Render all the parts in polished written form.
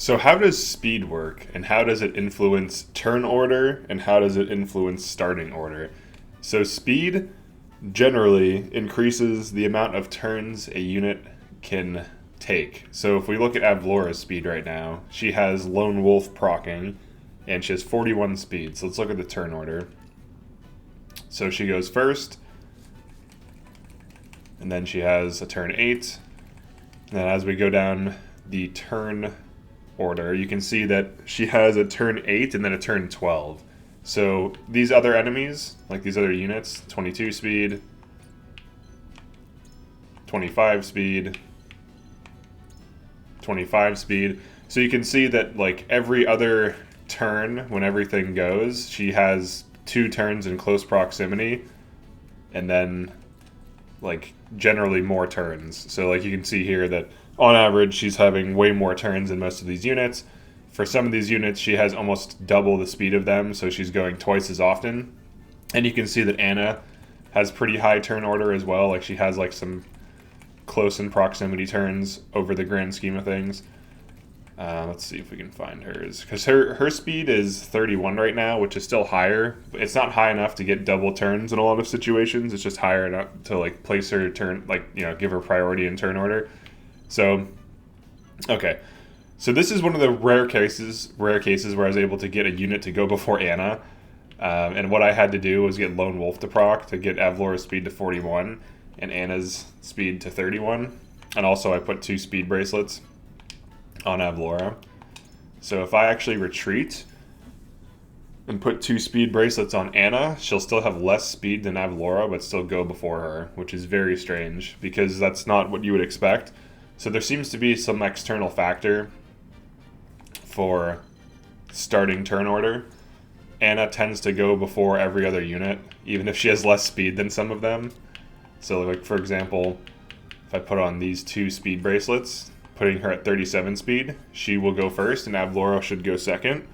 So how does speed work, and how does it influence turn order, and how does it influence starting order? So speed generally increases the amount of turns a unit can take. So if we look at Avlora's speed right now, she has Lone Wolf proccing, and she has 41 speed. So let's look at the turn order. So she goes first, and then she has a turn 8. And then as we go down the turn order, you can see that she has a turn 8 and then a turn 12. So these other enemies, like these other units, 22 speed, 25 speed, 25 speed. So you can see that like every other turn when everything goes, she has 2 turns in close proximity and then like generally more turns. So like you can see here that on average she's having way more turns than most of these units. For some of these units she has almost double the speed of them, so she's going twice as often. And you can see that Anna has pretty high turn order as well. Like she has like some close in proximity turns over the grand scheme of things. Let's see if we can find hers, because her speed is 31 right now, which is still higher. It's not high enough to get double turns in a lot of situations. It's just higher enough to like place her turn, like, you know, give her priority in turn order. So, okay. So this is one of the rare cases where I was able to get a unit to go before Anna. And what I had to do was get Lone Wolf to proc to get Avlora's speed to 41 and Anna's speed to 31. And also I put 2 speed bracelets on Avlora. So if I actually retreat and put 2 speed bracelets on Anna, she'll still have less speed than Avlora, but still go before her, which is very strange because that's not what you would expect. So there seems to be some external factor for starting turn order. Anna tends to go before every other unit, even if she has less speed than some of them. So like for example, if I put on these 2 speed bracelets, putting her at 37 speed, she will go first and Avlora should go second,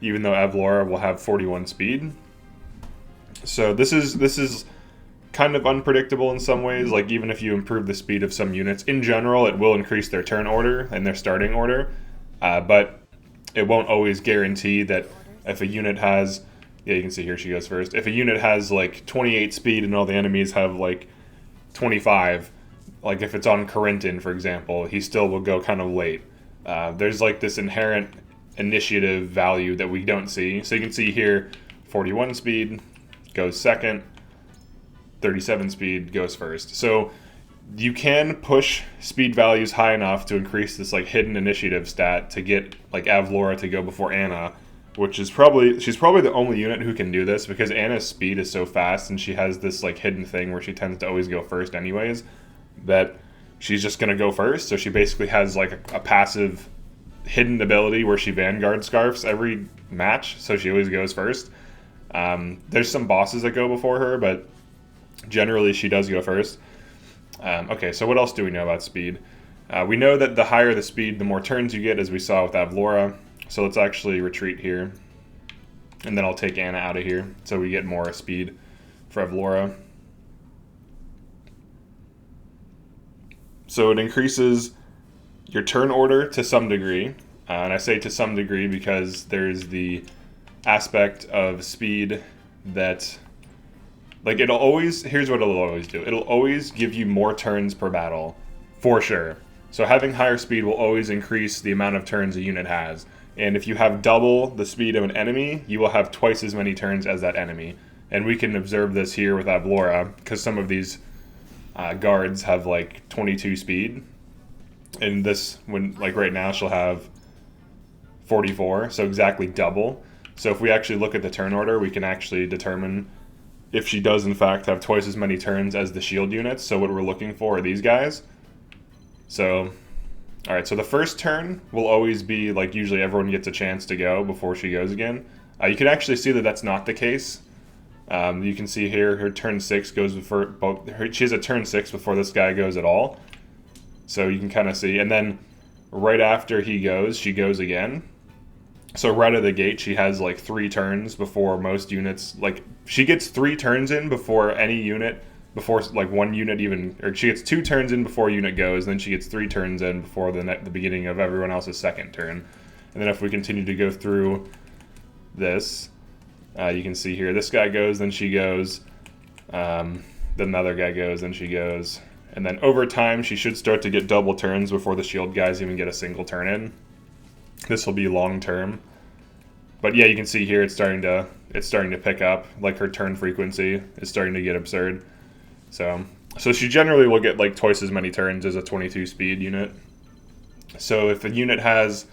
even though Avlora will have 41 speed. So this is kind of unpredictable in some ways. Like even if you improve the speed of some units, in general it will increase their turn order and their starting order, but it won't always guarantee that if a unit has, yeah, you can see here she goes first. If a unit has like 28 speed and all the enemies have like 25, like if it's on Corinton, for example, he still will go kind of late. There's like this inherent initiative value that we don't see. So you can see here, 41 speed goes second, 37 speed goes first. So you can push speed values high enough to increase this like hidden initiative stat to get like Avlora to go before Anna, which is she's probably the only unit who can do this because Anna's speed is so fast and she has this like hidden thing where she tends to always go first anyways, that she's just going to go first. So she basically has like a passive hidden ability where she Vanguard Scarfs every match, so she always goes first. There's some bosses that go before her, but generally she does go first. Okay, so what else do we know about speed? We know that the higher the speed, the more turns you get, as we saw with Avlora. So let's actually retreat here. And then I'll take Anna out of here, so we get more speed for Avlora. So it increases your turn order to some degree. And I say to some degree because there's the aspect of speed that, like, it'll always, here's what it'll always do. It'll always give you more turns per battle, for sure. So having higher speed will always increase the amount of turns a unit has. And if you have double the speed of an enemy, you will have twice as many turns as that enemy. And we can observe this here with Avlora, because some of these guards have like 22 speed. And this, when like right now, she'll have 44, so exactly double. So if we actually look at the turn order, we can actually determine if she does in fact have twice as many turns as the shield units. So what we're looking for are these guys. So, alright, so the first turn will always be, like, usually everyone gets a chance to go before she goes again. You can actually see that that's not the case. You can see here her turn 6 goes before, she has a turn 6 before this guy goes at all. So you can kind of see, and then right after he goes, she goes again. So right out of the gate, she has like 3 turns before most units, like she gets 3 turns in before any unit, before like one unit even, or she gets 2 turns in before a unit goes, then she gets 3 turns in before the beginning of everyone else's second turn. And then if we continue to go through this, you can see here, this guy goes, then she goes, then another guy goes, then she goes. And then over time, she should start to get double turns before the shield guys even get a single turn in. This will be long term. But yeah, you can see here it's starting to pick up. Like her turn frequency is starting to get absurd. So she generally will get like twice as many turns as a 22 speed unit. So if a unit has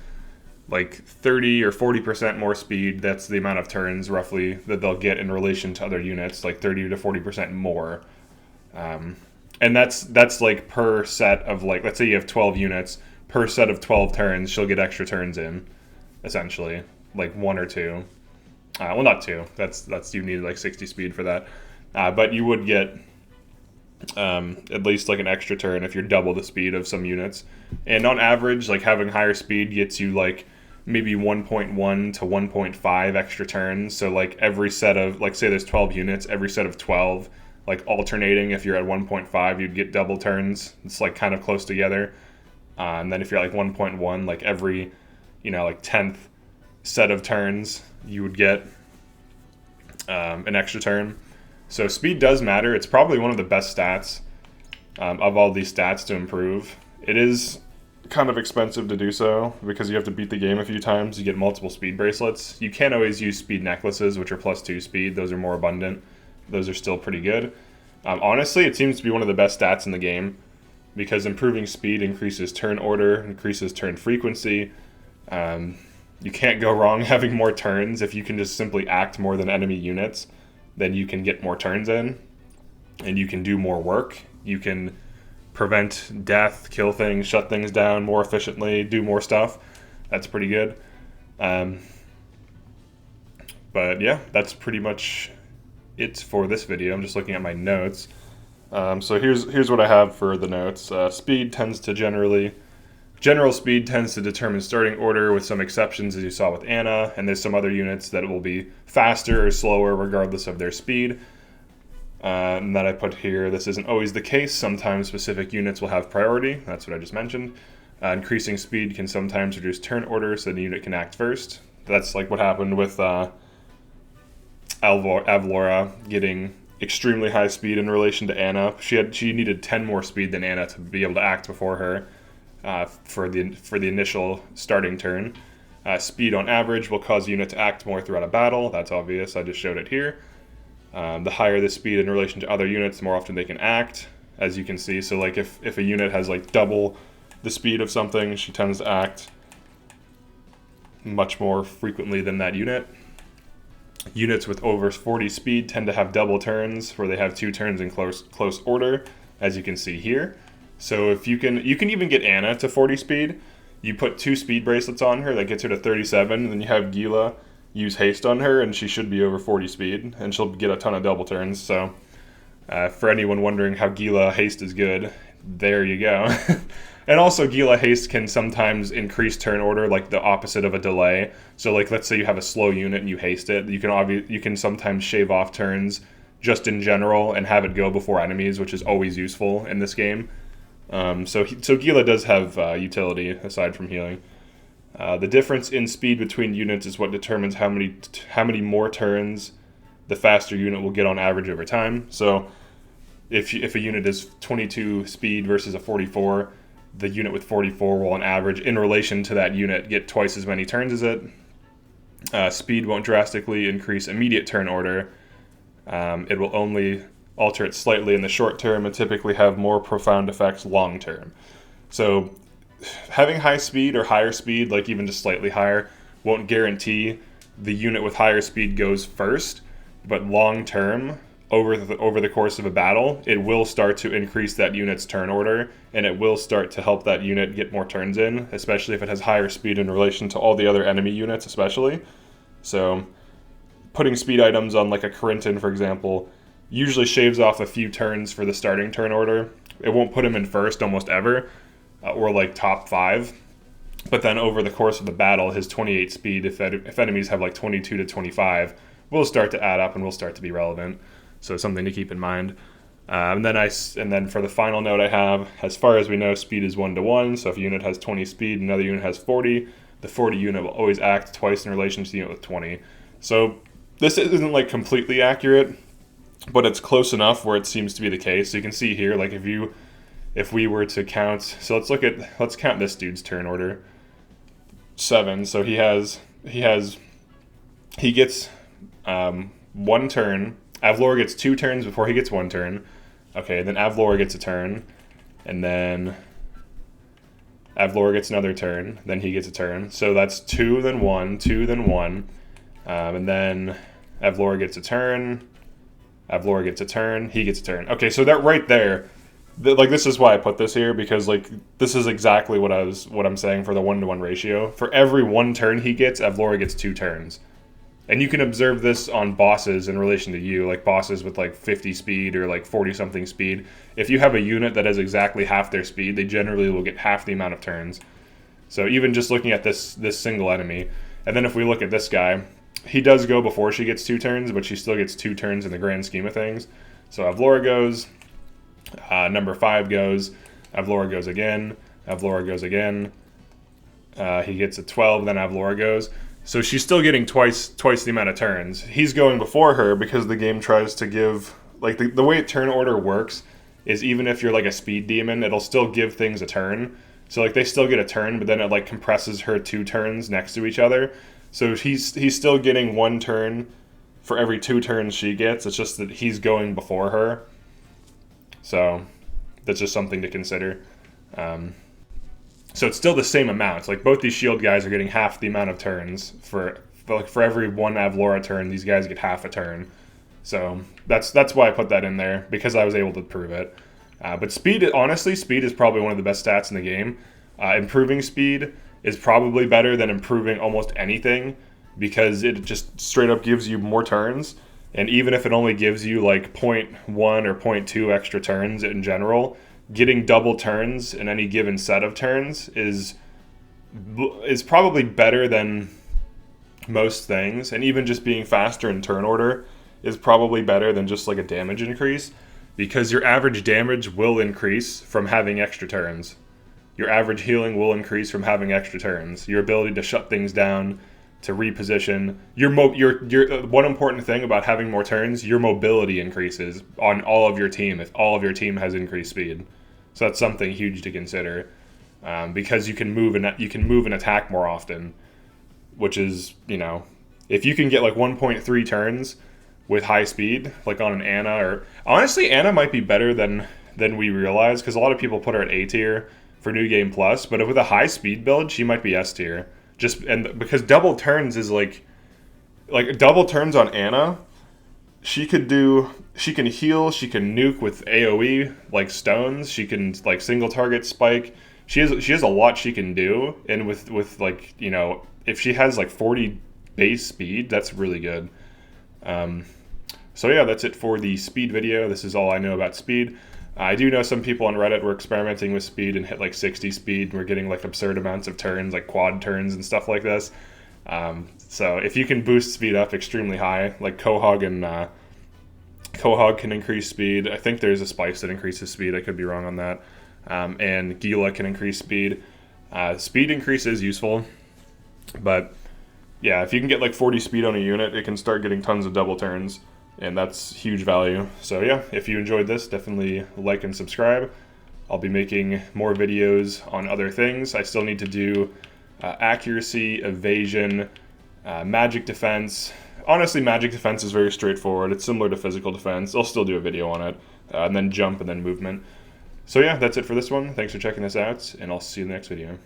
like 30 or 40% more speed, that's the amount of turns roughly that they'll get in relation to other units, like 30 to 40% more. And that's like per set of, like, let's say you have 12 units, per set of 12 turns, she'll get extra turns in, essentially, like 1 or 2. Well, not 2. That's you need like 60 speed for that. But you would get at least like an extra turn if you're double the speed of some units. And on average, like having higher speed gets you like maybe 1.1 to 1.5 extra turns. So like every set of, like say there's 12 units, every set of 12, like alternating, if you're at 1.5, you'd get double turns. It's like kind of close together. And then if you're like 1.1, like every, like 10th set of turns, you would get an extra turn. So speed does matter. It's probably one of the best stats of all these stats to improve. It is kind of expensive to do so because you have to beat the game a few times. You get multiple speed bracelets. You can't always use speed necklaces, which are +2 speed. Those are more abundant. Those are still pretty good. Honestly, it seems to be one of the best stats in the game because improving speed increases turn order, increases turn frequency. You can't go wrong having more turns. If you can just simply act more than enemy units, then you can get more turns in and you can do more work. You can prevent death, kill things, shut things down more efficiently, do more stuff. That's pretty good. But yeah, that's pretty much it for this video. I'm just looking at my notes. So here's what I have for the notes. General speed tends to determine starting order with some exceptions, as you saw with Ana, and there's some other units that will be faster or slower regardless of their speed. And that I put here, this isn't always the case. Sometimes specific units will have priority. That's what I just mentioned. Increasing speed can sometimes reduce turn order so the unit can act first. That's like what happened with Avlora getting extremely high speed in relation to Ana. She needed 10 more speed than Ana to be able to act before her for the initial starting turn. Speed on average will cause the unit to act more throughout a battle. That's obvious. I just showed it here. The higher the speed in relation to other units, the more often they can act, as you can see. So like if a unit has like double the speed of something, she tends to act much more frequently than that unit. Units with over 40 speed tend to have double turns, where they have 2 turns in close order, as you can see here. So if you can even get Ana to 40 speed. You put 2 speed bracelets on her, that gets her to 37, and then you have Gila use haste on her, and she should be over 40 speed, and she'll get a ton of double turns. So for anyone wondering how Gila haste is good, there you go. And also Gila haste can sometimes increase turn order, like the opposite of a delay. So like let's say you have a slow unit and you haste it, you can sometimes shave off turns just in general and have it go before enemies, which is always useful in this game. So Gila does have utility aside from healing. The difference in speed between units is what determines how many more turns the faster unit will get on average over time. So if a unit is 22 speed versus a 44, the unit with 44 will on average, in relation to that unit, get twice as many turns as it. Speed won't drastically increase immediate turn order. It will only alter it slightly in the short term and typically have more profound effects long term. So having high speed or higher speed, like even just slightly higher, won't guarantee the unit with higher speed goes first, but long term, over the course of a battle, it will start to increase that unit's turn order, and it will start to help that unit get more turns in, especially if it has higher speed in relation to all the other enemy units especially. So putting speed items on like a Corinton, for example, usually shaves off a few turns for the starting turn order. It won't put him in first almost ever, or like top 5. But then over the course of the battle, his 28 speed, if enemies have like 22 to 25, will start to add up and will start to be relevant. So something to keep in mind. And then for the final note I have, as far as we know, speed is 1-to-1. So if a unit has 20 speed, another unit has 40. the 40 unit will always act twice in relation to the unit with 20. So this isn't like completely accurate, but it's close enough where it seems to be the case. So you can see here, like if we were to count, so let's count this dude's turn order. 7. So he gets 1 turn. Avlora gets 2 turns before he gets 1 turn. Okay, then Avlora gets a turn, and then Avlora gets another turn, then he gets a turn. So that's 2, then 1, 2, then 1. And then Avlora gets a turn, Avlora gets a turn, he gets a turn. Okay, so that right there, like this is why I put this here, because like this is exactly what I'm saying for the 1-to-1 ratio. For every 1 turn he gets, Avlora gets 2 turns. And you can observe this on bosses in relation to you, like bosses with like 50 speed or like 40 something speed. If you have a unit that has exactly half their speed, they generally will get half the amount of turns. So even just looking at this single enemy, and then if we look at this guy, he does go before she gets 2 turns, but she still gets 2 turns in the grand scheme of things. So Avlora goes, number 5 goes, Avlora goes again, Avlora goes again. He gets a 12, then Avlora goes. So she's still getting twice the amount of turns. He's going before her because the game tries to give, like the way turn order works is even if you're like a speed demon, it'll still give things a turn. So like they still get a turn, but then it like compresses her 2 turns next to each other. So he's still getting 1 turn for every 2 turns she gets. It's just that he's going before her. So that's just something to consider. So it's still the same amount. Like both these shield guys are getting half the amount of turns for every 1 Avlora turn. These guys get half a turn. So that's why I put that in there, because I was able to prove it. But speed, honestly, speed is probably one of the best stats in the game. Improving speed is probably better than improving almost anything, because it just straight up gives you more turns. And even if it only gives you like 0.1 or 0.2 extra turns in general, getting double turns in any given set of turns is probably better than most things. And even just being faster in turn order is probably better than just like a damage increase, because your average damage will increase from having extra turns. Your average healing will increase from having extra turns. Your ability to shut things down, to reposition. Your one important thing about having more turns, your mobility increases on all of your team if all of your team has increased speed. So that's something huge to consider, because you can move and attack more often, which is, you know, if you can get like 1.3 turns with high speed, like on an Ana, or honestly Ana might be better than we realize, because a lot of people put her at A tier for New Game Plus, but with a high speed build, she might be S tier. And because double turns is like double turns on Ana, she can heal, she can nuke with AoE like stones, she can like single target spike. She has a lot she can do, and with like, you know, if she has like 40 base speed, that's really good. So yeah, that's it for the speed video. This is all I know about speed. I do know some people on Reddit were experimenting with speed and hit like 60 speed, and we're getting like absurd amounts of turns, like quad turns and stuff like this. So if you can boost speed up extremely high, like Quahog can increase speed. I think there's a spice that increases speed. I could be wrong on that. And Gila can increase speed. Speed increase is useful, but yeah, if you can get like 40 speed on a unit, it can start getting tons of double turns, and that's huge value. So yeah, if you enjoyed this, definitely like and subscribe. I'll be making more videos on other things. I still need to do accuracy, evasion, magic defense. Honestly, magic defense is very straightforward. It's similar to physical defense. I'll still do a video on it. And then jump and then movement. So yeah, that's it for this one. Thanks for checking this out, and I'll see you in the next video.